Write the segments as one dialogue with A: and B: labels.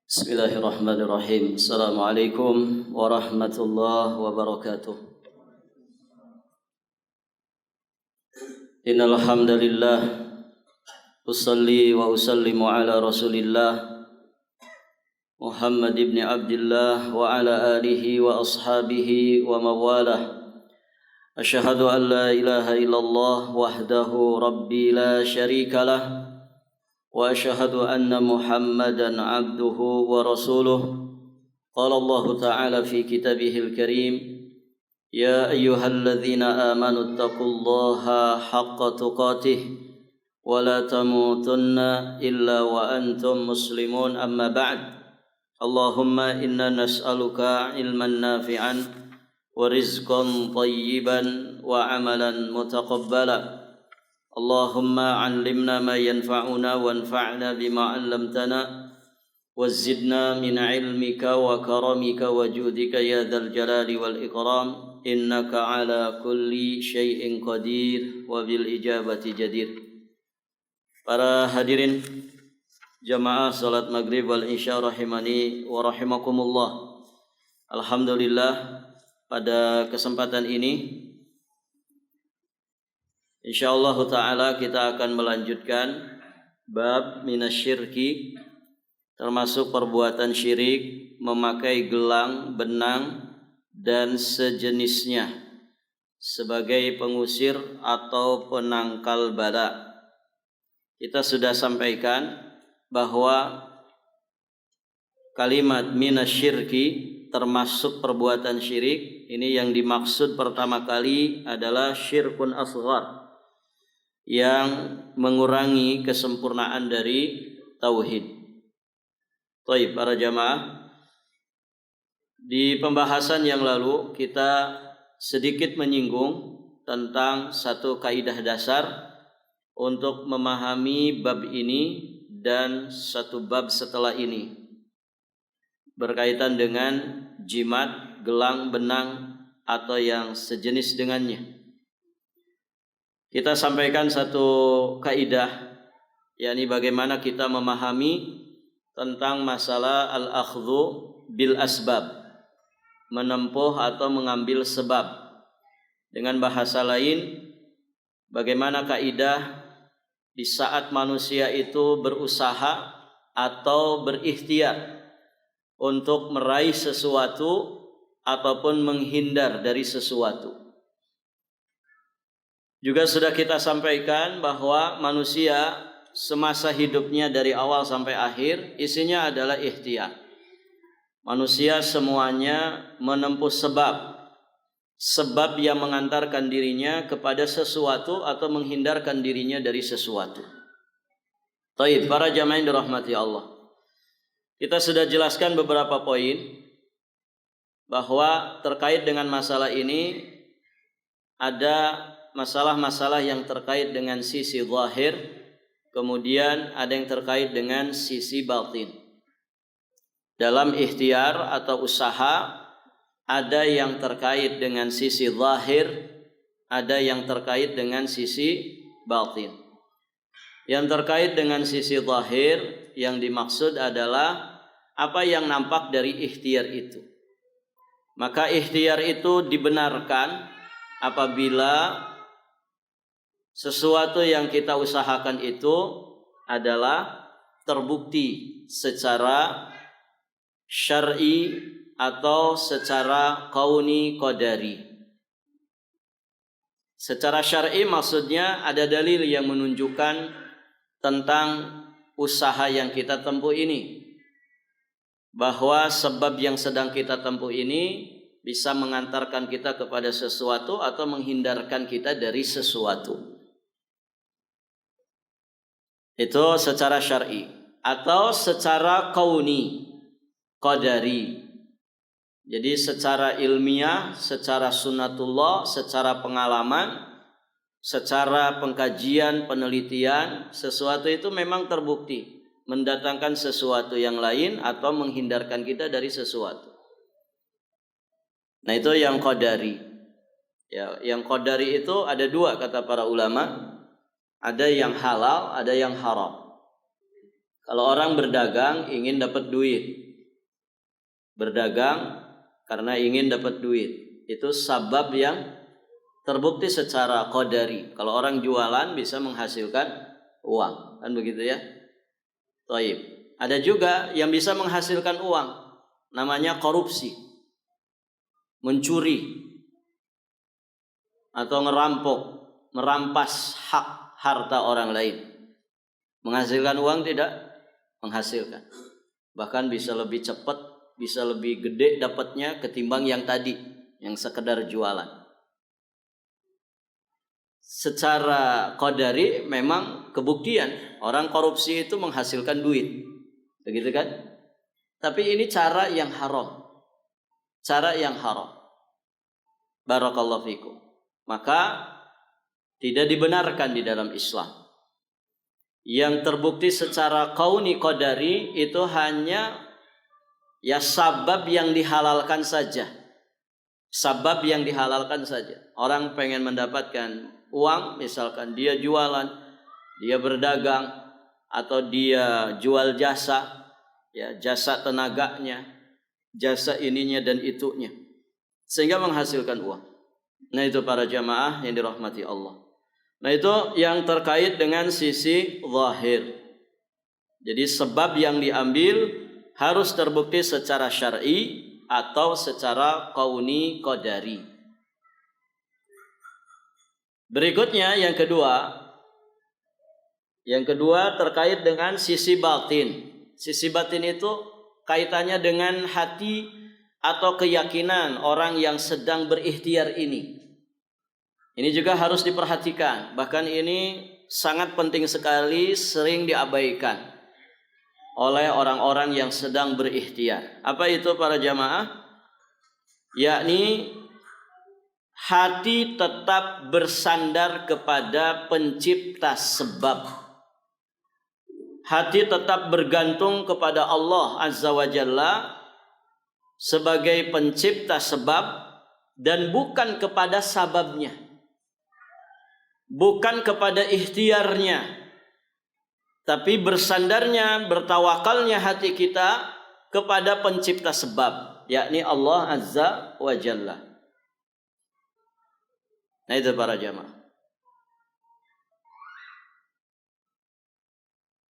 A: Bismillahirrahmanirrahim. Assalamualaikum warahmatullahi wabarakatuh. Innal hamdalillah usalli wa usallimu ala Rasulillah Muhammad ibn Abdullah wa ala alihi wa ashabihi wa mawalah. Asyhadu an la ilaha illallah wahdahu rabbi la syarikalah wa asyhadu anna Muhammadan abduhu wa rasuluh. Qala Allah Ta'ala fi kitabihil karim, ya ayyuhalladzina amanu taqullaha haqqa tuqatih wa la tamutunna illa wa antum muslimun, amma ba'd. Allahumma inna nas'aluka ilman nafi'an wa rizqan tayyiban wa amalan mutaqabbala. Allahumma 'allimna ma yanfa'una wanfa'na bima 'allamtana wazidna min 'ilmika wa karamika wa judika ya dzal jalali wal ikram, innaka 'ala kulli syai'in qadir wa bil ijabati jadir. Para hadirin jamaah salat maghrib wal isya rahimani wa rahimakumullah. Alhamdulillah, pada kesempatan ini insyaallah ta'ala kita akan melanjutkan bab minasyirki, termasuk perbuatan syirik, memakai gelang, benang, dan sejenisnya sebagai pengusir atau penangkal bala. Kita sudah sampaikan bahwa kalimat minasyirki termasuk perbuatan syirik, ini yang dimaksud pertama kali adalah syirkun asghar, yang mengurangi kesempurnaan dari tauhid. Baik, para jamaah, di pembahasan yang lalu kita sedikit menyinggung tentang satu kaidah dasar untuk memahami bab ini dan satu bab setelah ini, berkaitan dengan jimat, gelang, benang, atau yang sejenis dengannya. Kita sampaikan satu kaidah, yakni bagaimana kita memahami tentang masalah al-akhdhu bil asbab, menempuh atau mengambil sebab. Dengan bahasa lain, bagaimana kaidah di saat manusia itu berusaha atau berikhtiar untuk meraih sesuatu ataupun menghindar dari sesuatu. Juga sudah kita sampaikan bahwa manusia semasa hidupnya dari awal sampai akhir isinya adalah ikhtiar. Manusia semuanya menempuh sebab yang mengantarkan dirinya kepada sesuatu atau menghindarkan dirinya dari sesuatu. Baik, para jamaah yang dirahmati Allah, kita sudah jelaskan beberapa poin bahwa terkait dengan masalah ini ada masalah-masalah yang terkait dengan sisi zahir, kemudian ada yang terkait dengan sisi batin. Dalam ikhtiar atau usaha, ada yang terkait dengan sisi zahir, ada yang terkait dengan sisi batin. Yang terkait dengan sisi zahir, yang dimaksud adalah apa yang nampak dari ikhtiar itu. Maka ikhtiar itu dibenarkan apabila sesuatu yang kita usahakan itu adalah terbukti secara syar'i atau secara kauni qadari. Secara syar'i maksudnya ada dalil yang menunjukkan tentang usaha yang kita tempuh ini, bahwa sebab yang sedang kita tempuh ini bisa mengantarkan kita kepada sesuatu atau menghindarkan kita dari sesuatu. Itu secara syar'i. Atau secara kauni, qadari. Jadi secara ilmiah, secara sunnatullah, secara pengalaman, secara pengkajian, penelitian, sesuatu itu memang terbukti mendatangkan sesuatu yang lain atau menghindarkan kita dari sesuatu. Nah, itu yang qadari. Ya, yang qadari itu ada dua kata para ulama. Ada yang halal, ada yang haram. Kalau orang berdagang ingin dapat duit, berdagang karena ingin dapat duit, itu sabab yang terbukti secara qadari. Kalau orang jualan bisa menghasilkan uang, kan begitu ya? Taib. Ada juga yang bisa menghasilkan uang, namanya korupsi, mencuri atau ngerampok, merampas hak harta orang lain. Menghasilkan uang tidak? Menghasilkan. Bahkan bisa lebih cepat, bisa lebih gede dapatnya ketimbang yang tadi, yang sekedar jualan. Secara qadari memang kebuktian orang korupsi itu menghasilkan duit. Begitu kan? Tapi ini cara yang haram. Cara yang haram. Barakallahu fikum. Maka tidak dibenarkan di dalam Islam. Yang terbukti secara kauni qadari itu hanya ya sabab yang dihalalkan saja. Sabab yang dihalalkan saja. Orang pengen mendapatkan uang, misalkan dia jualan, dia berdagang, atau dia jual jasa, ya jasa tenaganya, jasa ininya dan itunya, sehingga menghasilkan uang. Nah itu para jamaah yang dirahmati Allah. Nah itu yang terkait dengan sisi zahir. Jadi sebab yang diambil harus terbukti secara syar'i atau secara kauni qadari. Berikutnya yang kedua terkait dengan sisi batin. Sisi batin itu kaitannya dengan hati atau keyakinan orang yang sedang berikhtiar ini. Ini juga harus diperhatikan. Bahkan ini sangat penting sekali, sering diabaikan oleh orang-orang yang sedang berikhtiar. Apa itu para jamaah? Yakni hati tetap bersandar kepada pencipta sebab. Hati tetap bergantung kepada Allah Azza wa Jalla sebagai pencipta sebab dan bukan kepada sababnya. Bukan kepada ikhtiarnya, tapi bersandarnya, bertawakalnya hati kita kepada pencipta sebab, yakni Allah Azza wa Jalla. Nah itu para jamaah.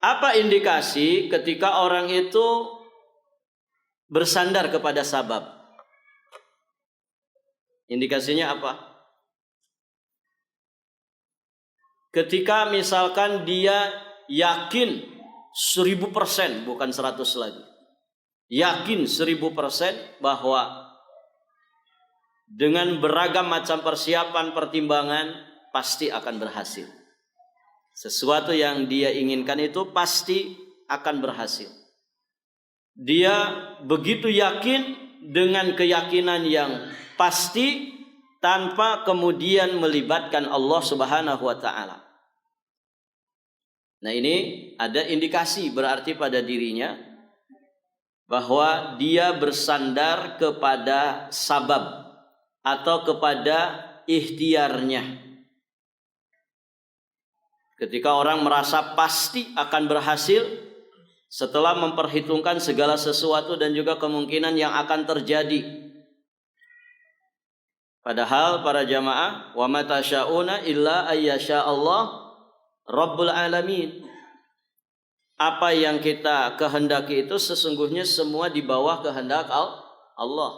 A: Apa indikasi ketika orang itu bersandar kepada sabab? Indikasinya apa? Ketika misalkan dia yakin 1000%, bukan 100 lagi, yakin 1000% bahwa dengan beragam macam persiapan pertimbangan pasti akan berhasil. Sesuatu yang dia inginkan itu pasti akan berhasil. Dia begitu yakin dengan keyakinan yang pasti tanpa kemudian melibatkan Allah Subhanahu wa taala. Nah ini ada indikasi berarti pada dirinya bahwa dia bersandar kepada sabab atau kepada ikhtiarnya. Ketika orang merasa pasti akan berhasil setelah memperhitungkan segala sesuatu dan juga kemungkinan yang akan terjadi. Padahal para jamaah, wa ma tasyauna illa ayyasha Allah Rabbul Alamin. Apa yang kita kehendaki itu sesungguhnya semua di bawah kehendak Allah.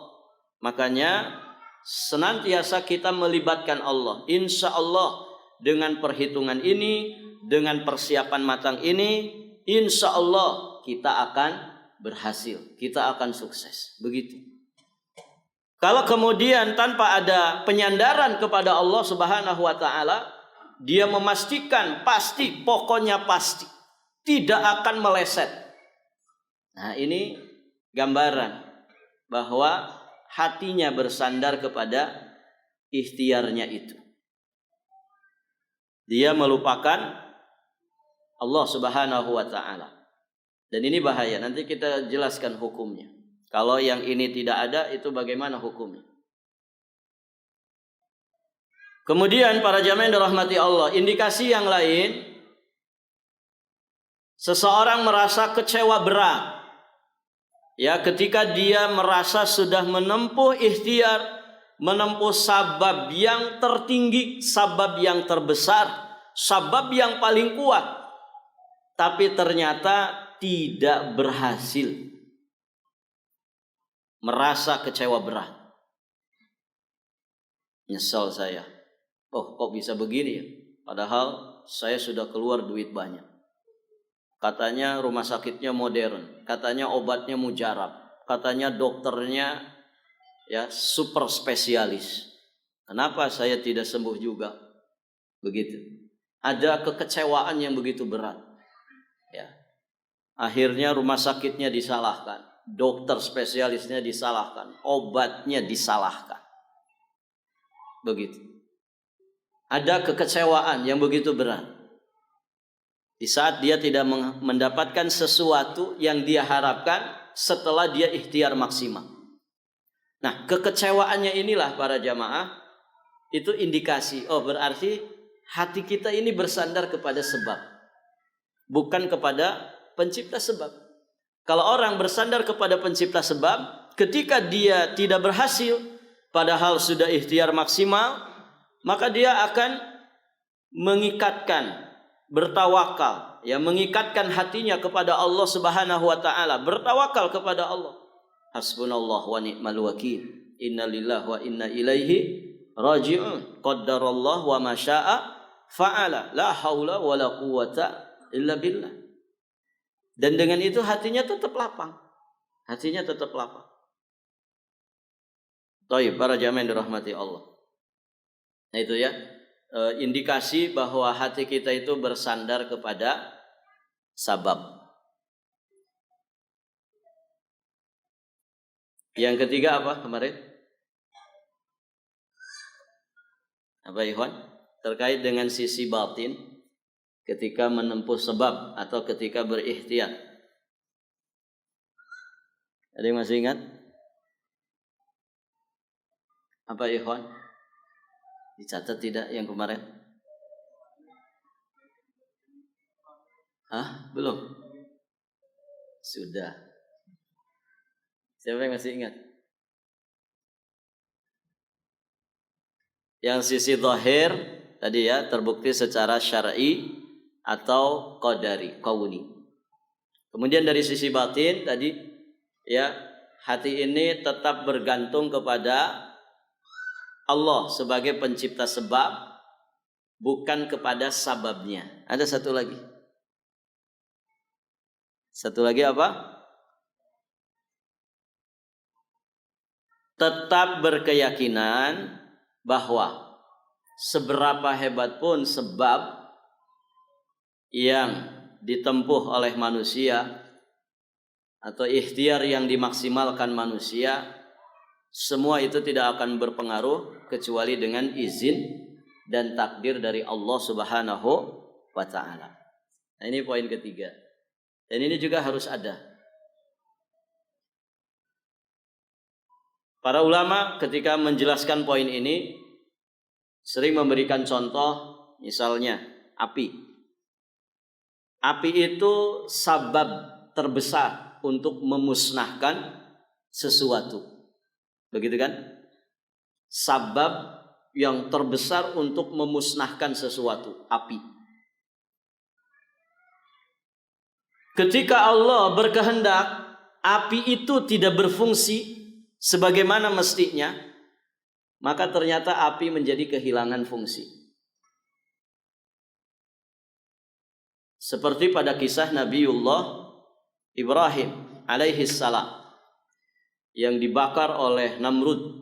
A: Makanya senantiasa kita melibatkan Allah. Insya Allah dengan perhitungan ini, dengan persiapan matang ini, insya Allah kita akan berhasil, kita akan sukses. Begitu. Kalau kemudian tanpa ada penyandaran kepada Allah Subhanahu wa taala, dia memastikan pasti, pokoknya pasti tidak akan meleset. Nah, ini gambaran bahwa hatinya bersandar kepada ikhtiarnya itu. Dia melupakan Allah Subhanahu wa taala. Dan ini bahaya, nanti kita jelaskan hukumnya. Kalau yang ini tidak ada, itu bagaimana hukumnya? Kemudian para jamaah yang dirahmati Allah, indikasi yang lain Seseorang merasa kecewa berat, ya, ketika dia merasa sudah menempuh ikhtiar, menempuh sabab yang tertinggi, sabab yang terbesar, sabab yang paling kuat, tapi ternyata tidak berhasil. Merasa kecewa berat. Nyesel saya. Oh, kok bisa begini ya? Padahal saya sudah keluar duit banyak. Katanya rumah sakitnya modern, katanya obatnya mujarab, katanya dokternya ya super spesialis. Kenapa saya tidak sembuh juga? Begitu. Ada kekecewaan yang begitu berat. Ya. Akhirnya rumah sakitnya disalahkan, dokter spesialisnya disalahkan, obatnya disalahkan. Begitu. Ada kekecewaan yang begitu berat. Di saat dia tidak mendapatkan sesuatu yang dia harapkan setelah dia ikhtiar maksimal. Nah, kekecewaannya inilah para jamaah, itu indikasi, oh berarti hati kita ini bersandar kepada sebab, bukan kepada pencipta sebab. Kalau orang bersandar kepada pencipta sebab, ketika dia tidak berhasil, padahal sudah ikhtiar maksimal, maka dia akan mengikatkan, bertawakal, ya, mengikatkan hatinya kepada Allah Subhanahu wa taala, bertawakal kepada Allah. Hasbunallah wa ni'mal wakil. Inna lillahi wa inna ilaihi raji'un. Qaddarallah wa ma syaa fa'ala. La haula wa la quwata illa billah. Dan dengan itu hatinya tetap lapang. Hatinya tetap lapang. Baik, para jamaah yang dirahmati Allah. Nah itu ya, indikasi bahwa hati kita itu bersandar kepada sabab. Yang ketiga apa kemarin? Apa Ikhwan? Terkait dengan sisi batin ketika menempuh sebab atau ketika berikhtiar. Ada yang masih ingat? Apa Ikhwan? Dicatat tidak yang kemarin? Hah? Belum? Sudah. Siapa yang masih ingat? Yang sisi zahir tadi ya, terbukti secara syar'i atau qadari, kauni. Kemudian dari sisi batin tadi ya, hati ini tetap bergantung kepada Allah sebagai pencipta sebab, bukan kepada sababnya. Ada satu lagi. Satu lagi apa? Tetap berkeyakinan bahwa seberapa hebat pun sebab yang ditempuh oleh manusia atau ikhtiar yang dimaksimalkan manusia, semua itu tidak akan berpengaruh kecuali dengan izin dan takdir dari Allah Subhanahu wa taala. Nah, ini poin ketiga. Dan ini juga harus ada. Para ulama ketika menjelaskan poin ini sering memberikan contoh, misalnya api. Api itu sabab terbesar untuk memusnahkan sesuatu. Begitu kan? Sabab yang terbesar untuk memusnahkan sesuatu, api. Ketika Allah berkehendak api itu tidak berfungsi sebagaimana mestinya, maka ternyata api menjadi kehilangan fungsi. Seperti pada kisah Nabiullah Ibrahim alaihi salam yang dibakar oleh Namrud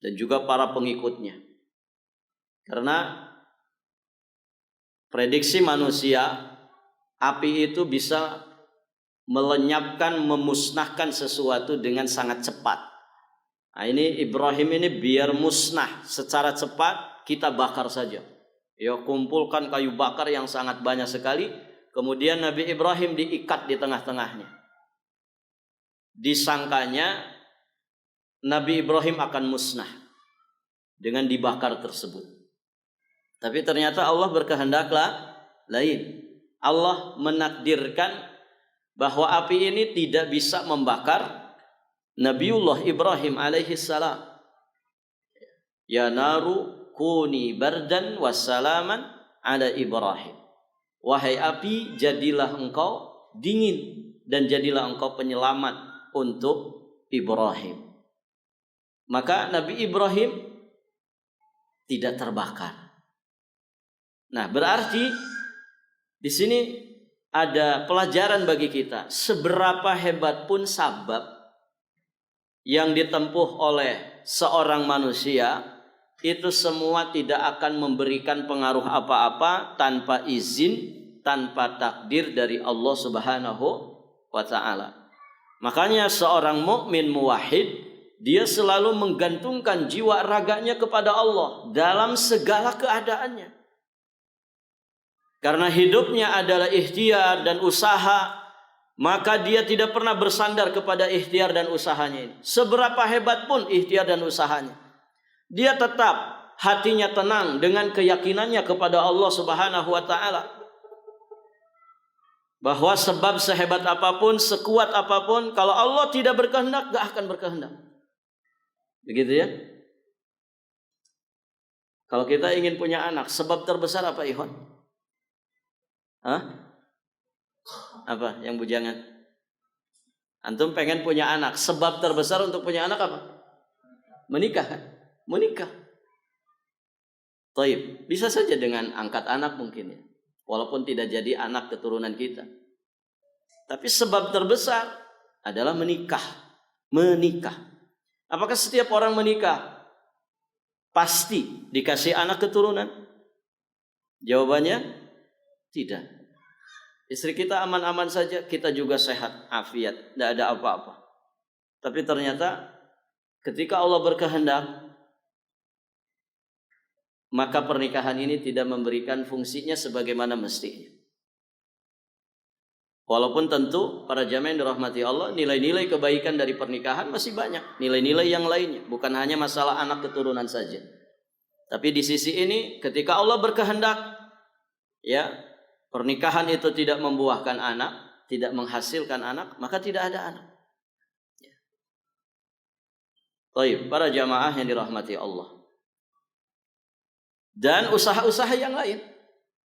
A: dan juga para pengikutnya. Karena prediksi manusia, api itu bisa melenyapkan, memusnahkan sesuatu dengan sangat cepat. Nah, ini Ibrahim ini biar musnah secara cepat, kita bakar saja. Ya, kumpulkan kayu bakar yang sangat banyak sekali, kemudian Nabi Ibrahim diikat di tengah-tengahnya. Disangkanya Nabi Ibrahim akan musnah dengan dibakar tersebut. Tapi ternyata Allah berkehendaklah lain. Allah menakdirkan bahwa api ini tidak bisa membakar Nabiullah Ibrahim alaihi salam. Ya naru kuni bardan wassalaman ala Ibrahim. Wahai api, jadilah engkau dingin dan jadilah engkau penyelamat untuk Ibrahim. Maka Nabi Ibrahim tidak terbakar. Nah, berarti di sini ada pelajaran bagi kita. Seberapa hebat pun sabab yang ditempuh oleh seorang manusia, itu semua tidak akan memberikan pengaruh apa-apa tanpa izin, tanpa takdir dari Allah Subhanahu wa ta'ala. Makanya seorang mukmin muwahhid, dia selalu menggantungkan jiwa raganya kepada Allah dalam segala keadaannya. Karena hidupnya adalah ikhtiar dan usaha, maka dia tidak pernah bersandar kepada ikhtiar dan usahanya ini. Seberapa hebat pun ikhtiar dan usahanya, dia tetap hatinya tenang dengan keyakinannya kepada Allah Subhanahu wa ta'ala. Bahwa sebab sehebat apapun, sekuat apapun, kalau Allah tidak berkehendak, gak akan berkehendak. Begitu ya. Kalau kita ingin punya anak, sebab terbesar apa, Ikhwan? Apa yang bujangan? Antum pengen punya anak, sebab terbesar untuk punya anak apa? Menikah. Menikah. Taib. Bisa saja dengan angkat anak mungkin ya, walaupun tidak jadi anak keturunan kita. Tapi sebab terbesar adalah menikah. Menikah. Apakah setiap orang menikah pasti dikasih anak keturunan? Jawabannya tidak. Istri kita aman-aman saja, kita juga sehat, afiat, tidak ada apa-apa. Tapi ternyata ketika Allah berkehendak, maka pernikahan ini tidak memberikan fungsinya sebagaimana mestinya. Walaupun tentu para jamaah yang dirahmati Allah, nilai-nilai kebaikan dari pernikahan masih banyak, nilai-nilai yang lainnya, bukan hanya masalah anak keturunan saja. Tapi di sisi ini, ketika Allah berkehendak, ya, pernikahan itu tidak membuahkan anak, tidak menghasilkan anak, maka tidak ada anak. Ya. Baik, para jamaah yang dirahmati Allah. Dan usaha-usaha yang lain.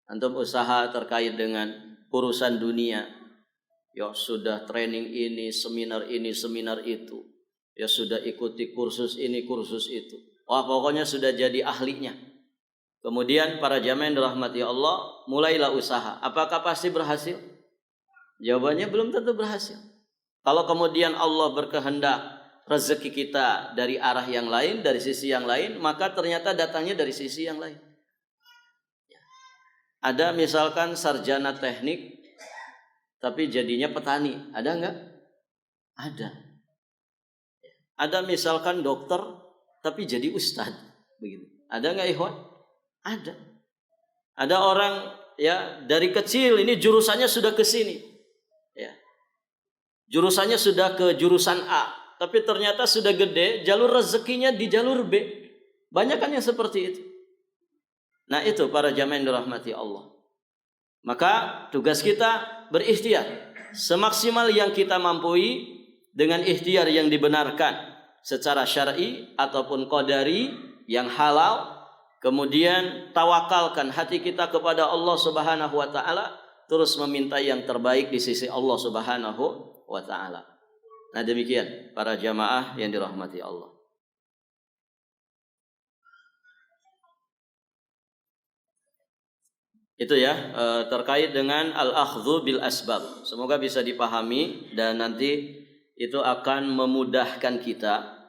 A: Antum usaha terkait dengan urusan dunia. Ya sudah training ini, seminar itu. Ya sudah ikuti kursus ini, kursus itu. Wah, pokoknya sudah jadi ahlinya. Kemudian para jamaah yang dirahmati Allah, mulailah usaha. Apakah pasti berhasil? Jawabannya belum tentu berhasil. Kalau kemudian Allah berkehendak rezeki kita dari arah yang lain, dari sisi yang lain, maka ternyata datangnya dari sisi yang lain. Ada misalkan sarjana teknik, tapi jadinya petani. Ada enggak? Ada. Ada misalkan dokter, tapi jadi ustadz. Begitu. Ada enggak, ikhwan? Ada. Ada orang ya dari kecil ini jurusannya sudah ke sini. Ya. Jurusannya sudah ke jurusan A, tapi ternyata sudah gede, jalur rezekinya di jalur B. Banyak kan yang seperti itu. Nah, itu para jamaah yang dirahmati Allah. Maka tugas kita berikhtiar semaksimal yang kita mampu dengan ikhtiar yang dibenarkan secara syar'i ataupun qadari yang halal. Kemudian tawakalkan hati kita kepada Allah Subhanahu wa ta'ala, terus meminta yang terbaik di sisi Allah Subhanahu wa ta'ala. Nah, demikian para jamaah yang dirahmati Allah. Itu ya, terkait dengan al-akhdhu bil asbab. Semoga bisa dipahami dan nanti itu akan memudahkan kita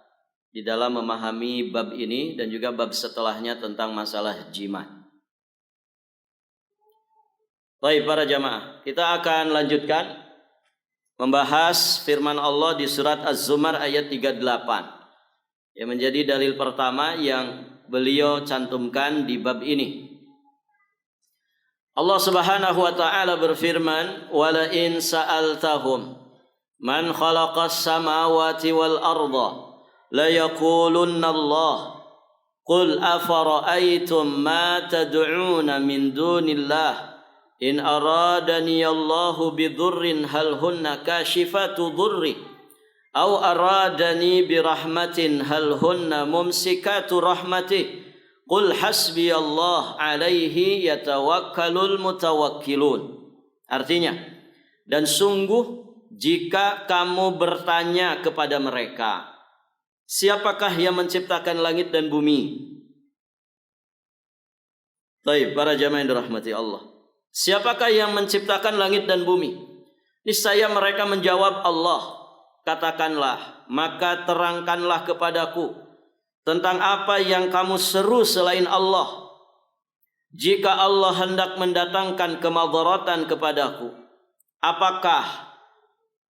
A: di dalam memahami bab ini dan juga bab setelahnya tentang masalah jima. Baik para jamaah, kita akan lanjutkan membahas firman Allah di surat Az-Zumar ayat 38 yang menjadi dalil pertama yang beliau cantumkan di bab ini. Allah Subhanahu wa ta'ala berfirman, "Wala in sa'altahum man khalaqas samawati wal arda la yaqulunna Allah qul afara'aytum ma tad'una min dunillah In aradani Allahu bidurrin hal hunna kashifatu durri aw aradani birahmatin hal hunna mumsikatu rahmatih qul hasbi Allah alaihi yatawakkalul mutawakkilun. Artinya, dan sungguh jika kamu bertanya kepada mereka, siapakah yang menciptakan langit dan bumi? Baik, para jamaah yang dirahmati Allah, siapakah yang menciptakan langit dan bumi? Niscaya mereka menjawab Allah. Katakanlah, maka terangkanlah kepadaku tentang apa yang kamu seru selain Allah. Jika Allah hendak mendatangkan kemadaratan kepadaku, apakah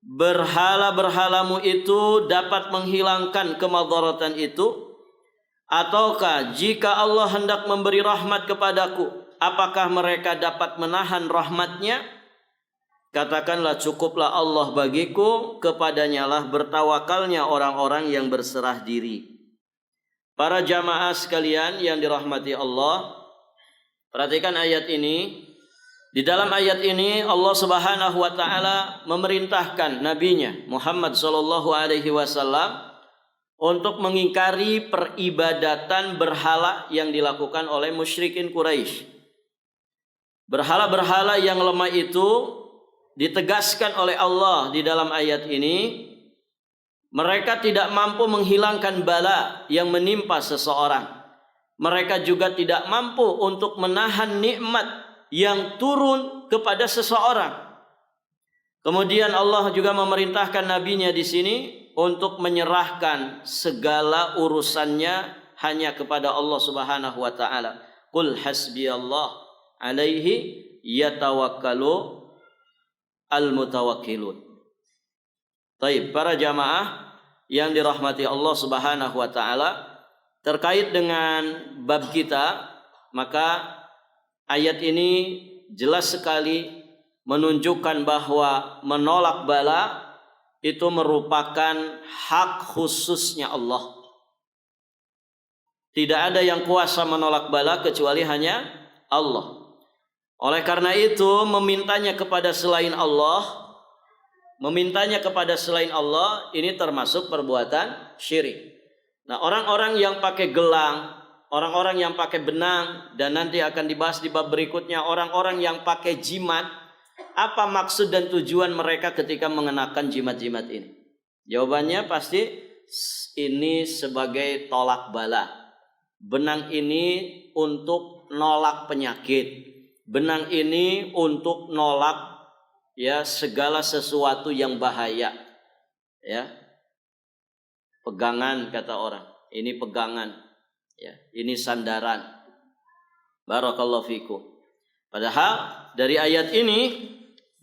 A: berhala-berhalamu itu dapat menghilangkan kemadaratan itu? Ataukah jika Allah hendak memberi rahmat kepadaku, apakah mereka dapat menahan rahmatnya? Katakanlah, cukuplah Allah bagiku, kepadanya lah bertawakalnya orang-orang yang berserah diri. Para jamaah sekalian yang dirahmati Allah, perhatikan ayat ini. Di dalam ayat ini Allah Subhanahu wa taala memerintahkan nabinya Muhammad sallallahu alaihi wasallam untuk mengingkari peribadatan berhala yang dilakukan oleh musyrikin Quraisy. Berhala-berhala yang lemah itu ditegaskan oleh Allah di dalam ayat ini, mereka tidak mampu menghilangkan bala yang menimpa seseorang. Mereka juga tidak mampu untuk menahan nikmat yang turun kepada seseorang. Kemudian Allah juga memerintahkan nabinya di sini untuk menyerahkan segala urusannya hanya kepada Allah Subhanahu wa taala. Qul hasbiyallah alaihi yatawakkalu al-mutawakkilun. Baik, para jamaah yang dirahmati Allah Subhanahu wa taala, terkait dengan bab kita, maka ayat ini jelas sekali menunjukkan bahwa menolak bala itu merupakan hak khususnya Allah. Tidak ada yang kuasa menolak bala kecuali hanya Allah. Oleh karena itu, memintanya kepada selain Allah ini termasuk perbuatan syirik. Nah, orang-orang yang pakai gelang, orang-orang yang pakai benang, dan nanti akan dibahas di bab berikutnya, orang-orang yang pakai jimat, apa maksud dan tujuan mereka ketika mengenakan jimat-jimat ini? Jawabannya pasti ini sebagai tolak bala. Benang ini untuk nolak penyakit. Benang ini untuk nolak segala sesuatu yang bahaya. Ya. Pegangan kata orang. Ini pegangan. Ya, ini sandaran. Barakallahu fikum. Padahal dari ayat ini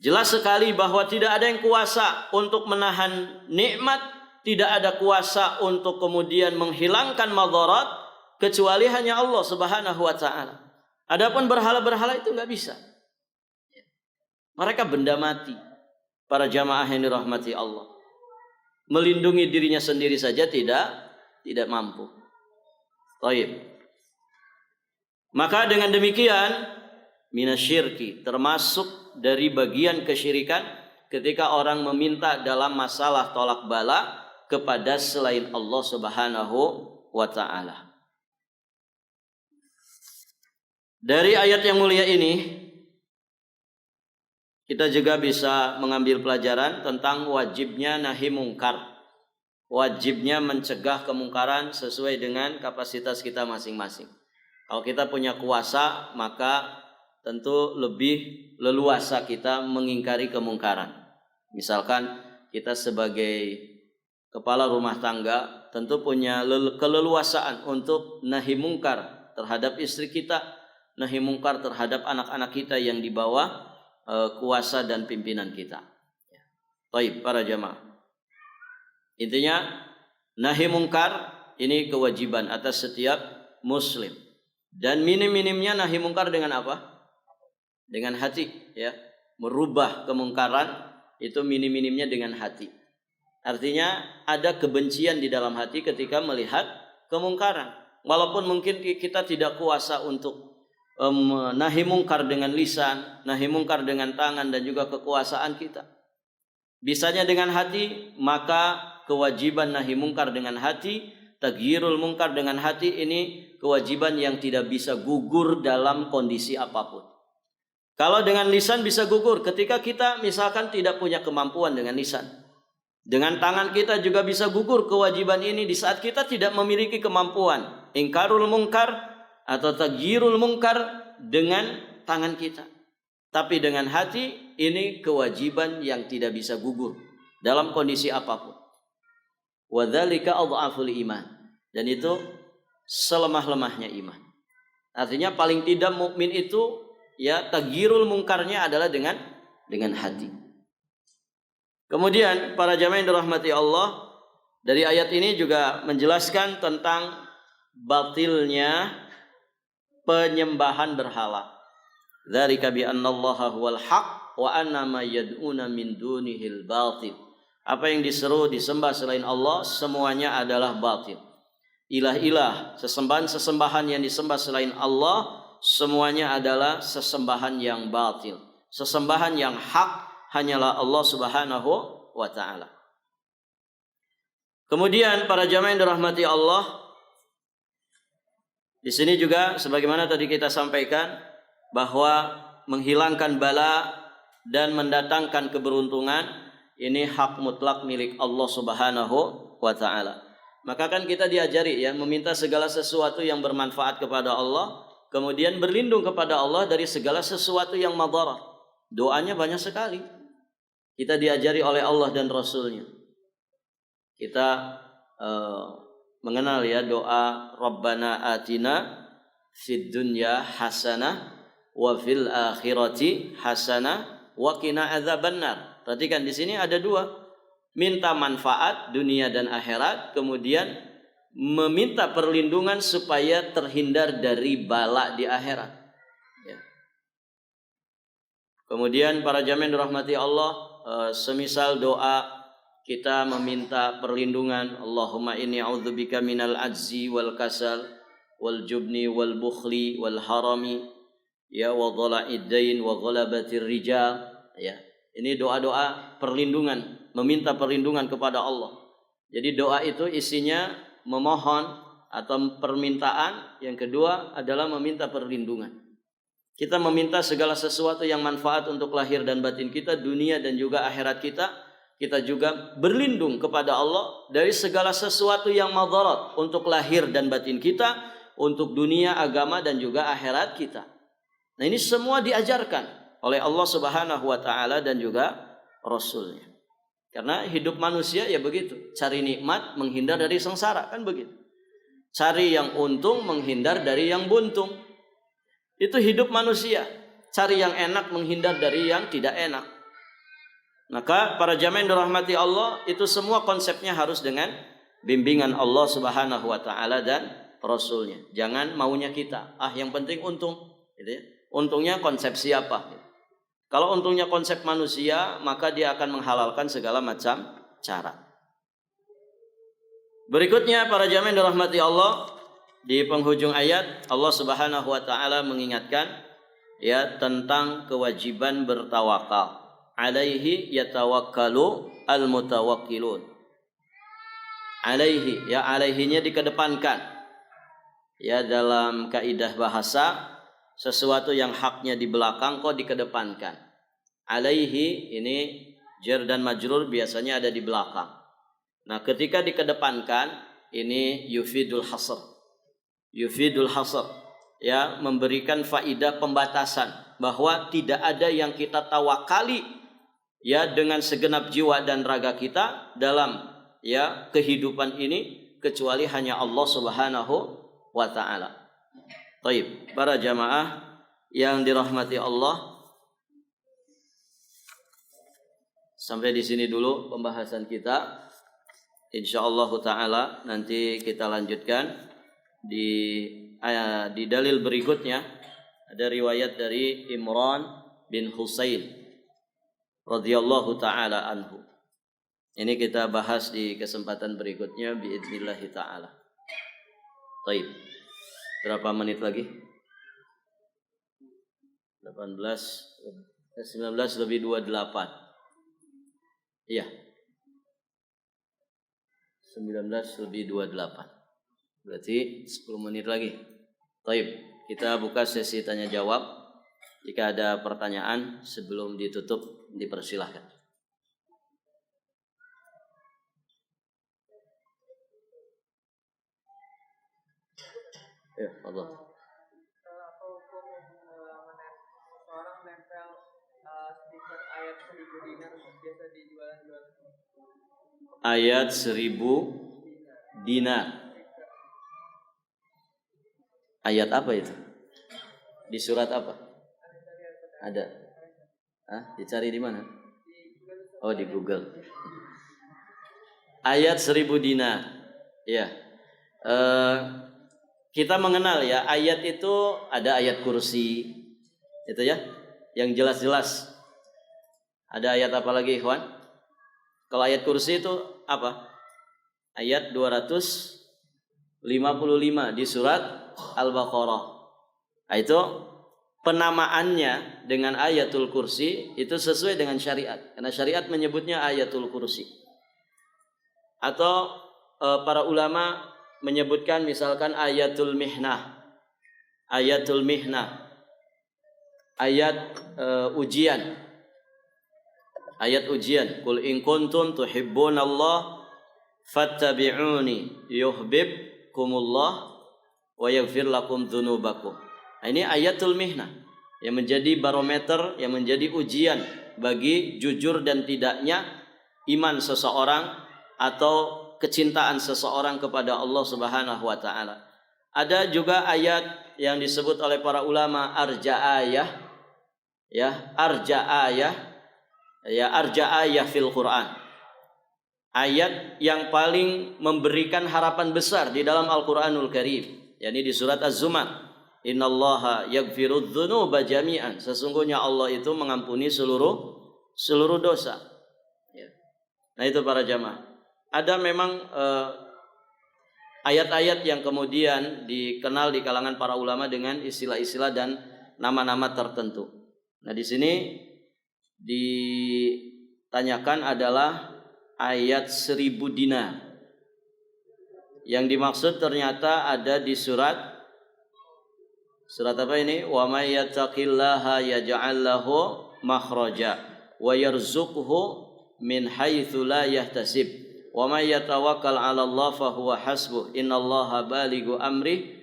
A: jelas sekali bahwa tidak ada yang kuasa untuk menahan nikmat, tidak ada kuasa untuk kemudian menghilangkan madarat kecuali hanya Allah Subhanahu wa taala. Adapun berhala-berhala itu nggak bisa. Mereka benda mati. Para jamaah yang dirahmati Allah, melindungi dirinya sendiri saja tidak mampu. Baik. Maka dengan demikian minasyirki, termasuk dari bagian kesyirikan ketika orang meminta dalam masalah tolak bala kepada selain Allah Subhanahu wa taala. Dari ayat yang mulia ini kita juga bisa mengambil pelajaran tentang wajibnya nahi mungkar. Wajibnya mencegah kemungkaran sesuai dengan kapasitas kita masing-masing. Kalau kita punya kuasa, maka tentu lebih leluasa kita mengingkari kemungkaran. Misalkan kita sebagai kepala rumah tangga tentu punya keleluasaan untuk nahi mungkar terhadap istri kita, nahi mungkar terhadap anak-anak kita yang di bawah kuasa dan pimpinan kita. Baik, para jamaah. Intinya nahi mungkar ini kewajiban atas setiap muslim. Dan minim-minimnya nahi mungkar dengan apa? Dengan hati, ya. Merubah kemungkaran itu minim-minimnya dengan hati. Artinya ada kebencian di dalam hati ketika melihat kemungkaran. Walaupun mungkin kita tidak kuasa untuk nahi mungkar dengan lisan, nahi mungkar dengan tangan dan juga kekuasaan kita. Bisanya dengan hati, maka kewajiban nahi mungkar dengan hati, taghyirul mungkar dengan hati, ini kewajiban yang tidak bisa gugur dalam kondisi apapun. Kalau dengan lisan bisa gugur ketika kita misalkan tidak punya kemampuan dengan lisan. Dengan tangan kita juga bisa gugur kewajiban ini di saat kita tidak memiliki kemampuan ingkarul mungkar atau taghyirul mungkar dengan tangan kita. Tapi dengan hati, ini kewajiban yang tidak bisa gugur dalam kondisi apapun. Wadzalika adhaful iman. Dan itu selemah-lemahnya iman. Artinya paling tidak mukmin itu ya taghyirul mungkarnya adalah dengan hati. Kemudian para jamaah yang dirahmati Allah, dari ayat ini juga menjelaskan tentang batilnya penyembahan berhala. Dzalika bi annallaha huwal haq wa anna ma yad'una min dunihil batil. Apa yang diseru disembah selain Allah semuanya adalah batil. Ilah-ilah, sesembahan-sesembahan yang disembah selain Allah semuanya adalah sesembahan yang batil. Sesembahan yang hak hanyalah Allah Subhanahu wa taala. Kemudian para jamaah yang dirahmati Allah, di sini juga sebagaimana tadi kita sampaikan bahwa menghilangkan bala dan mendatangkan keberuntungan ini hak mutlak milik Allah Subhanahu wa taala. Maka kan kita diajari ya meminta segala sesuatu yang bermanfaat kepada Allah, kemudian berlindung kepada Allah dari segala sesuatu yang madharah. Doanya banyak sekali. Kita diajari oleh Allah dan Rasulnya. Kita mengenal ya doa Rabbana atina fid dunya hasanah wa fil akhirati hasanah wa qina adzabannar. Perhatikan di sini ada dua, minta manfaat dunia dan akhirat, kemudian meminta perlindungan supaya terhindar dari bala di akhirat. Ya. Kemudian para jamaah dirahmati Allah, semisal doa kita meminta perlindungan, Allahumma inni a'udzubika minal ajzi wal kasal wal jubni wal bukhli wal harami ya wa dhala'id dain wa ghalabatir rijal. Ya, ini doa-doa perlindungan, meminta perlindungan kepada Allah. Jadi doa itu isinya memohon atau permintaan, yang kedua adalah meminta perlindungan. Kita meminta segala sesuatu yang manfaat untuk lahir dan batin kita, dunia dan juga akhirat kita. Kita juga berlindung kepada Allah dari segala sesuatu yang madharat untuk lahir dan batin kita, untuk dunia, agama dan juga akhirat kita. Nah, ini semua diajarkan oleh Allah Subhanahu wa taala dan juga Rasulnya. Karena hidup manusia ya begitu, cari nikmat menghindar dari sengsara, kan begitu. Cari yang untung menghindar dari yang buntung. Itu hidup manusia, cari yang enak menghindar dari yang tidak enak. Maka para jamaah yang dirahmati Allah, itu semua konsepnya harus dengan bimbingan Allah Subhanahu wa taala dan Rasulnya. Jangan maunya kita, yang penting untung, gitu ya. Untungnya konsep siapa? Kalau untungnya konsep manusia, maka dia akan menghalalkan segala macam cara. Berikutnya para jamaah yang dirahmati Allah, di penghujung ayat Allah Subhanahu wa taala mengingatkan ya tentang kewajiban bertawakal. Alaihi yatawakkalu almutawakkilun. Alaihi, ya alaihinya dikedepankan. Ya dalam kaidah bahasa, sesuatu yang haknya di belakang kok dikedepankan. Alaihi ini jar dan majrur biasanya ada di belakang. Nah, ketika dikedepankan ini yufidul hasr. Yufidul hasr, ya memberikan faidah pembatasan bahwa tidak ada yang kita tawakali ya dengan segenap jiwa dan raga kita dalam ya kehidupan ini kecuali hanya Allah Subhanahu wa taala. Baik, para jamaah yang dirahmati Allah, sampai di sini dulu pembahasan kita. Insyaallah taala nanti kita lanjutkan di dalil berikutnya. Ada riwayat dari Imran bin Husain radhiyallahu taala anhu. Ini kita bahas di kesempatan berikutnya biidznillah taala. Baik. Berapa menit lagi? 19 lebih 28. Iya. 19 lebih 28. Berarti 10 menit lagi. Baik, kita buka sesi tanya jawab. Jika ada pertanyaan sebelum ditutup, dipersilahkan. Ya, Allah.
B: Apa hukum seorang nempel stiker ayat 1000 dinar biasa di jualan-jualan?
A: Ayat 1000 dinar. Ayat apa itu? Di surat apa? Ada. Dicari di mana? Oh, di Google. Ayat 1000 dinar. Ya. Kita mengenal ya, ayat itu ada ayat kursi. Itu ya, yang jelas-jelas. Ada ayat apa lagi, ikhwan? Kalau ayat kursi itu apa? Ayat 255 di surat Al-Baqarah. Nah, itu penamaannya dengan ayatul kursi itu sesuai dengan syariat. Karena syariat menyebutnya ayatul kursi. Atau para ulama menyebutkan misalkan ayatul mihnah. Ayatul mihnah. Ayat ujian. Ayat ujian. Qul in kuntum tuhibbunallah fattabi'uni yuhibbukumullah wa yaghfir lakum dzunubakum. Nah, ini ayatul mihnah yang menjadi barometer, yang menjadi ujian bagi jujur dan tidaknya iman seseorang atau kecintaan seseorang kepada Allah Subhanahu wa taala. Ada juga ayat yang disebut oleh para ulama arja'ayah, ya, arja'ayah, ya, arja'ayah fil Quran. Ayat yang paling memberikan harapan besar di dalam Al-Qur'anul Karim, yakni di surat Az-Zumar. Innallaha yaghfirudz dzunuba jami'an. Sesungguhnya Allah itu mengampuni seluruh dosa. Ya. Nah, itu para jamaah. Ada memang ayat-ayat yang kemudian dikenal di kalangan para ulama dengan istilah-istilah dan nama-nama tertentu. Nah, di sini ditanyakan adalah ayat 1000 dinar. Yang dimaksud ternyata ada di surat apa ini? Wa may yattaqillaha yaj'al lahu makhraja wa yarzuqhu min haitsu la yahtasib. Wa may yatawakkal 'ala Allah fa huwa hasbuh. Innallaha balighu amri.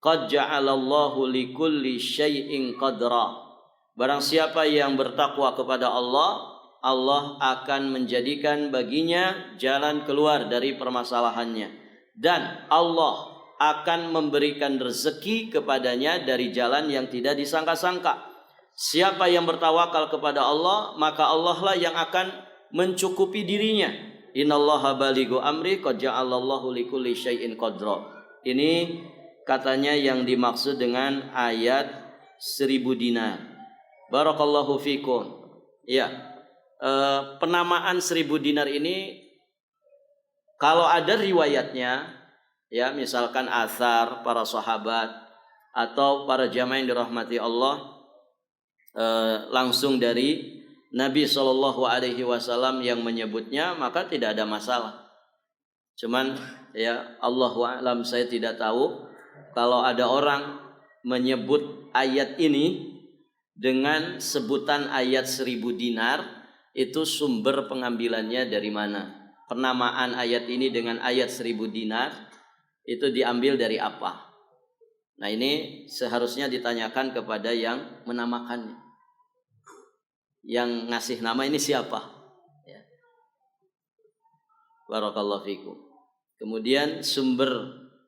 A: Qad ja'alallahu likulli syai'in qadra. Barang siapa yang bertakwa kepada Allah, Allah akan menjadikan baginya jalan keluar dari permasalahannya, dan Allah akan memberikan rezeki kepadanya dari jalan yang tidak disangka-sangka. Siapa yang bertawakal kepada Allah, maka Allah lah yang akan mencukupi dirinya. Innallaha balighu amri qad ja'alallahu likulli syai'in qadra. Ini katanya yang dimaksud dengan ayat 1000 dinar. Barakallahu fikum. Ya, penamaan 1000 dinar ini kalau ada riwayatnya, ya, misalkan asar para sahabat atau para jamaah yang dirahmati Allah, langsung dari Nabi SAW yang menyebutnya, maka tidak ada masalah. Cuman ya, Allahu a'lam, saya tidak tahu kalau ada orang menyebut ayat ini dengan sebutan ayat 1000 dinar, itu sumber pengambilannya dari mana? Penamaan ayat ini dengan ayat 1000 dinar itu diambil dari apa? Nah, ini seharusnya ditanyakan kepada yang menamakannya. Yang ngasih nama ini siapa? Ya. Barakallahu fikum. Kemudian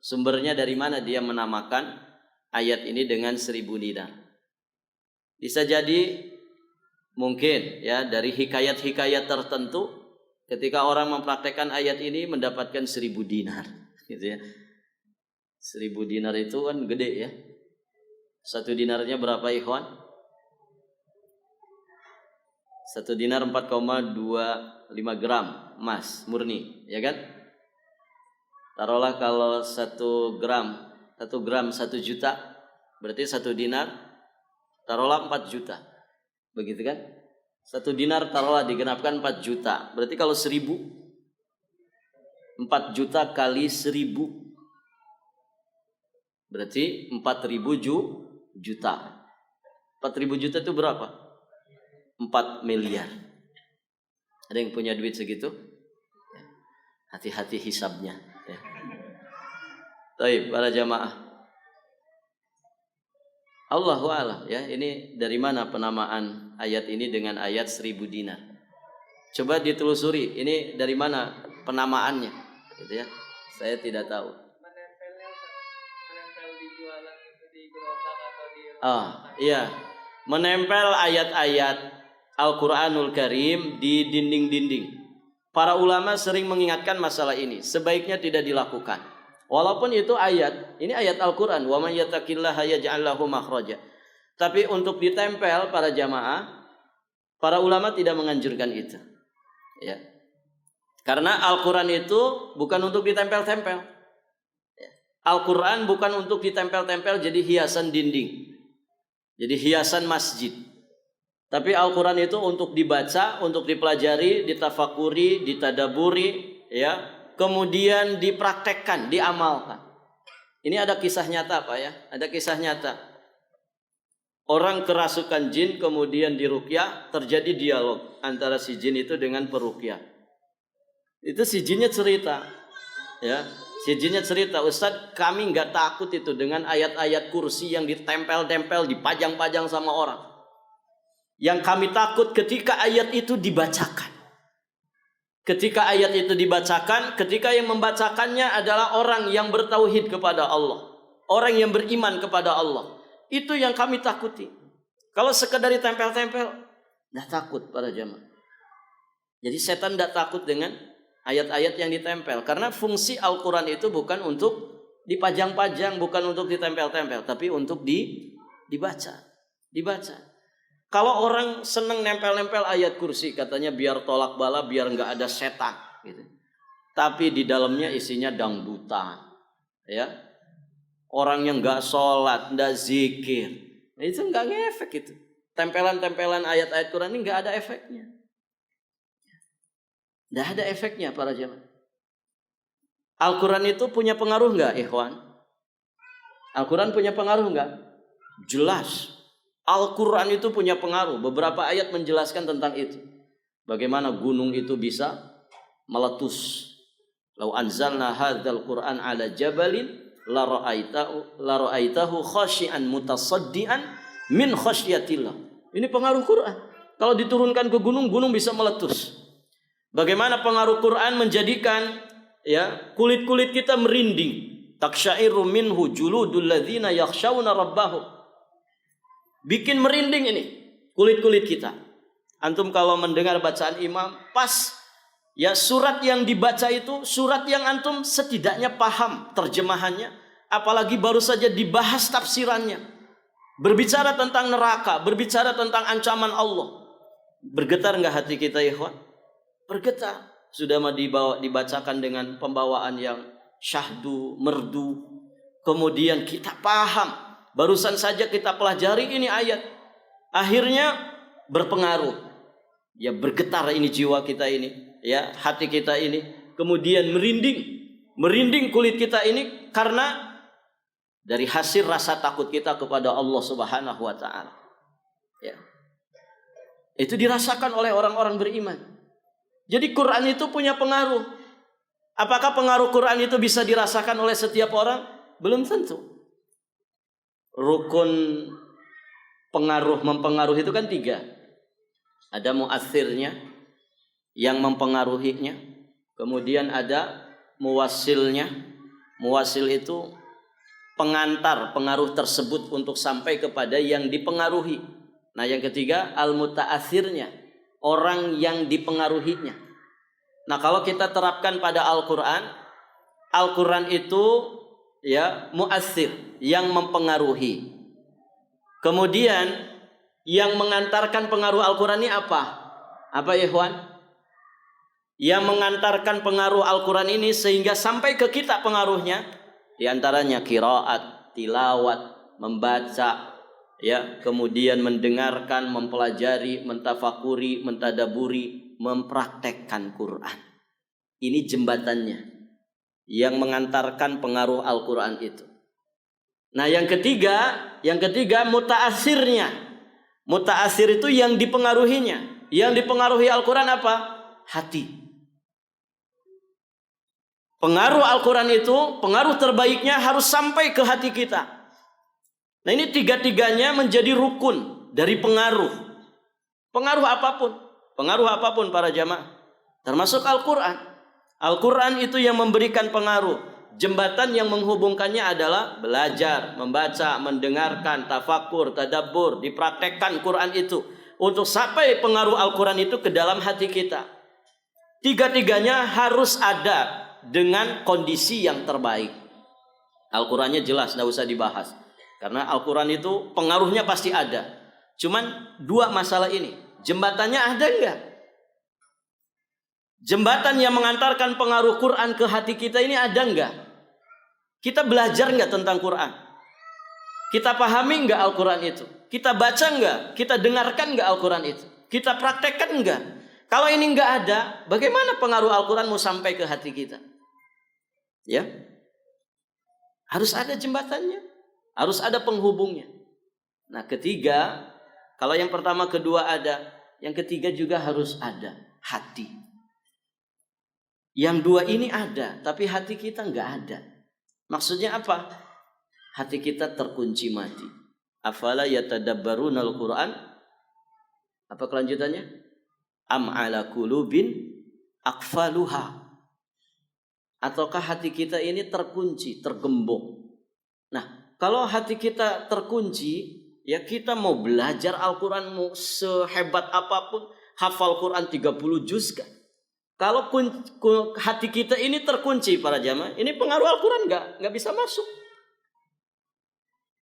A: sumbernya dari mana dia menamakan ayat ini dengan 1000 dinar? Bisa jadi mungkin ya dari hikayat-hikayat tertentu, ketika orang mempraktekkan ayat ini mendapatkan 1000 dinar, gitu ya. 1000 dinar itu kan gede ya. Satu dinarnya berapa, ikhwan? 1 dinar 4,25 gram emas murni, ya kan? Taruhlah kalau 1 gram 1 juta, berarti 1 dinar Taruhlah 4 juta. Begitu kan? 1 dinar taruhlah digenapkan 4 juta. Berarti kalau 1000, 4 juta kali 1000. Berarti 4.000 juta. 4.000 juta itu berapa? 4 miliar. Ada yang punya duit segitu? Hati-hati hisabnya. Ya. Baik, para jamaah. Allahu a'lam ya. Ini dari mana penamaan ayat ini dengan ayat 1000 dinar? Coba ditelusuri. Ini dari mana penamaannya? Gitu ya. Saya tidak tahu.
B: Menempelnya menempel di jualan itu di gerobak atau di
A: Iya. Menempel ayat-ayat Al-Qur'anul Karim di dinding-dinding. Para ulama sering mengingatkan masalah ini. Sebaiknya tidak dilakukan. Walaupun itu ayat, ini ayat Al-Quran. Wa may yattaqillaha yaj'al lahu makhraja. Tapi untuk ditempel para jamaah, para ulama tidak menganjurkan itu. Ya. Karena Al-Quran itu bukan untuk ditempel-tempel. Ya. Al-Quran bukan untuk ditempel-tempel jadi hiasan dinding. Jadi hiasan masjid. Tapi Al-Quran itu untuk dibaca, untuk dipelajari, ditafakuri, ditadaburi, ya, kemudian dipraktekkan, diamalkan. Ini ada kisah nyata, Pak ya, ada kisah nyata. Orang kerasukan jin kemudian diruqyah, terjadi dialog antara si jin itu dengan peruqyah. Itu si jinnya cerita, ya, si jinnya cerita, Ustadz, kami nggak takut itu dengan ayat-ayat kursi yang ditempel-tempel, dipajang-pajang sama orang. Yang kami takut ketika ayat itu dibacakan. Ketika ayat itu dibacakan, ketika yang membacakannya adalah orang yang bertauhid kepada Allah. Orang yang beriman kepada Allah. Itu yang kami takuti. Kalau sekedar ditempel-tempel, tidak takut para jamaah. Jadi setan tidak takut dengan ayat-ayat yang ditempel. Karena fungsi Al-Quran itu bukan untuk dipajang-pajang, bukan untuk ditempel-tempel, tapi untuk dibaca. Kalau orang seneng nempel-nempel ayat kursi, katanya biar tolak bala, biar nggak ada setan, gitu. Tapi di dalamnya isinya dangdutan, ya. Orang yang nggak sholat, nggak zikir, itu nggak ngefek itu. Tempelan-tempelan ayat-ayat Quran ini nggak ada efeknya, nggak ada efeknya para jemaah. Al-Quran itu punya pengaruh nggak, ikhwan? Al-Quran punya pengaruh nggak? Jelas. Al-Quran itu punya pengaruh. Beberapa ayat menjelaskan tentang itu. Bagaimana gunung itu bisa meletus. Lau anzalna hadzal Qur'an ala jabalin la ra'aitahu khashi'an mutasaddian min khasyiatillah. Ini pengaruh Quran. Kalau diturunkan ke gunung, gunung bisa meletus. Bagaimana pengaruh Quran menjadikan ya kulit-kulit kita merinding. Taksyairu minhu juludul ladzina yakhshawna rabbahum. Bikin merinding ini kulit-kulit kita. Antum kalau mendengar bacaan imam, pas ya surat yang dibaca itu surat yang antum setidaknya paham terjemahannya, apalagi baru saja dibahas tafsirannya. Berbicara tentang neraka, berbicara tentang ancaman Allah. Bergetar enggak hati kita, ikhwan? Bergetar. Sudah dibacakan dengan pembawaan yang syahdu, merdu. Kemudian kita paham. Barusan saja kita pelajari ini ayat. Akhirnya berpengaruh. Ya bergetar ini jiwa kita ini, ya hati kita ini. Kemudian merinding kulit kita ini karena dari hasil rasa takut kita kepada Allah Subhanahu wa taala. Ya. Itu dirasakan oleh orang-orang beriman. Jadi Quran itu punya pengaruh. Apakah pengaruh Quran itu bisa dirasakan oleh setiap orang? Belum tentu. Rukun mempengaruhi itu kan 3. Ada muathirnya yang mempengaruhinya, kemudian ada muwasilnya. Muwasil itu pengantar pengaruh tersebut untuk sampai kepada yang dipengaruhi. Nah, yang ketiga al-muta'athirnya, orang yang dipengaruhinya. Nah, kalau kita terapkan pada Al-Quran, Al-Quran itu ya muathir, yang mempengaruhi. Kemudian yang mengantarkan pengaruh Al-Quran ini apa? Apa ikhwan? Yang mengantarkan pengaruh Al-Quran ini sehingga sampai ke kita pengaruhnya, diantaranya qiraat, tilawat, membaca, ya, kemudian mendengarkan, mempelajari, mentafakuri, mentadaburi, mempraktekkan Quran. Ini jembatannya yang mengantarkan pengaruh Al-Quran itu. Nah, yang ketiga muta'asirnya. Muta'asir itu yang dipengaruhinya. Yang dipengaruhi Al-Quran apa? Hati. Pengaruh Al-Quran itu, pengaruh terbaiknya harus sampai ke hati kita. Nah, ini tiga-tiganya menjadi rukun dari pengaruh. Pengaruh apapun para jamaah. Termasuk Al-Quran. Al-Quran itu yang memberikan pengaruh. Jembatan yang menghubungkannya adalah belajar, membaca, mendengarkan, tafakur, tadabbur, dipraktekkan Quran itu. Untuk sampai pengaruh Al-Quran itu ke dalam hati kita. Tiga-tiganya harus ada dengan kondisi yang terbaik. Al-Qurannya jelas, tidak usah dibahas. Karena Al-Quran itu pengaruhnya pasti ada. Cuman dua masalah ini. Jembatannya ada enggak? Jembatan yang mengantarkan pengaruh Quran ke hati kita ini ada enggak? Kita belajar enggak tentang Quran? Kita pahami enggak Al-Quran itu? Kita baca enggak? Kita dengarkan enggak Al-Quran itu? Kita praktekkan enggak? Kalau ini enggak ada, bagaimana pengaruh Al-Quran mau sampai ke hati kita? Ya, harus ada jembatannya, harus ada penghubungnya. Nah, ketiga, kalau yang pertama, kedua ada, yang ketiga juga harus ada hati. Yang dua ini ada, tapi hati kita nggak ada. Maksudnya apa? Hati kita terkunci mati. Afala yatadabbaruna al-Quran? Apa kelanjutannya? Am ala qulubin aqfaluha. Ataukah hati kita ini terkunci, tergembok? Nah, kalau hati kita terkunci, ya kita mau belajar Al-Quran mau sehebat apapun, hafal Quran 30 juz kan? Kalau hati kita ini terkunci para jamaah, ini pengaruh Al-Quran nggak bisa masuk.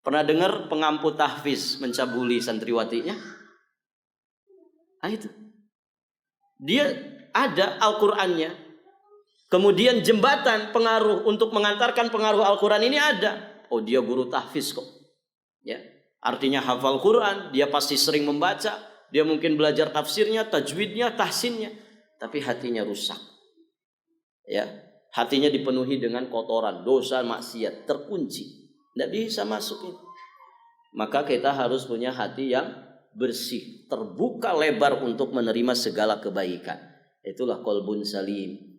A: Pernah dengar pengampu tahfiz mencabuli santriwatinya? Nah itu. Dia ada Al-Qurannya. Kemudian jembatan pengaruh untuk mengantarkan pengaruh Al-Quran ini ada. Oh, dia guru tahfiz kok. Ya, artinya hafal Quran, dia pasti sering membaca, dia mungkin belajar tafsirnya, tajwidnya, tahsinnya. Tapi hatinya rusak. Ya, hatinya dipenuhi dengan kotoran, dosa, maksiat, terkunci. Tidak bisa masuk itu. Maka kita harus punya hati yang bersih, terbuka lebar untuk menerima segala kebaikan. Itulah qalbun salim.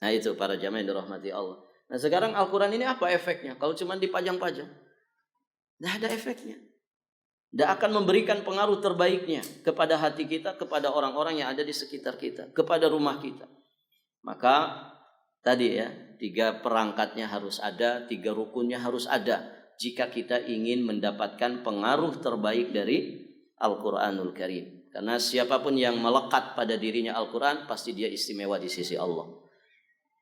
A: Nah, itu para jamaah yang dirahmati Allah. Nah, sekarang Al-Quran ini apa efeknya? Kalau cuma dipajang-pajang, tidak ada efeknya. Tidak akan memberikan pengaruh terbaiknya kepada hati kita, kepada orang-orang yang ada di sekitar kita, kepada rumah kita. Maka tadi ya, 3 perangkatnya harus ada, 3 rukunnya harus ada. Jika kita ingin mendapatkan pengaruh terbaik dari Al-Quranul Karim. Karena siapapun yang melekat pada dirinya Al-Quran, pasti dia istimewa di sisi Allah.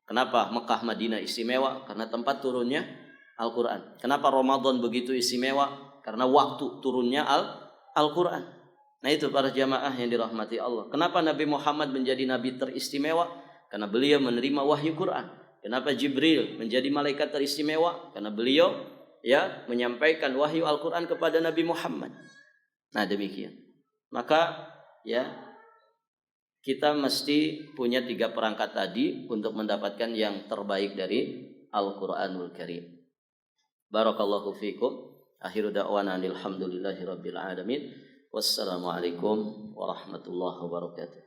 A: Kenapa Mekah Madinah istimewa? Karena tempat turunnya Al-Quran. Kenapa Ramadan begitu istimewa? Karena waktu turunnya Al-Quran. Nah, itu para jamaah yang dirahmati Allah. Kenapa Nabi Muhammad menjadi nabi teristimewa? Karena beliau menerima wahyu Quran. Kenapa Jibril menjadi malaikat teristimewa? Karena beliau ya menyampaikan wahyu Al-Quran kepada Nabi Muhammad. Nah, demikian. Maka ya kita mesti punya 3 perangkat tadi untuk mendapatkan yang terbaik dari Al-Quranul Karim. Barakallahu fikum. Akhiru da'wana alhamdulillahi rabbil alamin. Wassalamualaikum warahmatullahi wabarakatuh.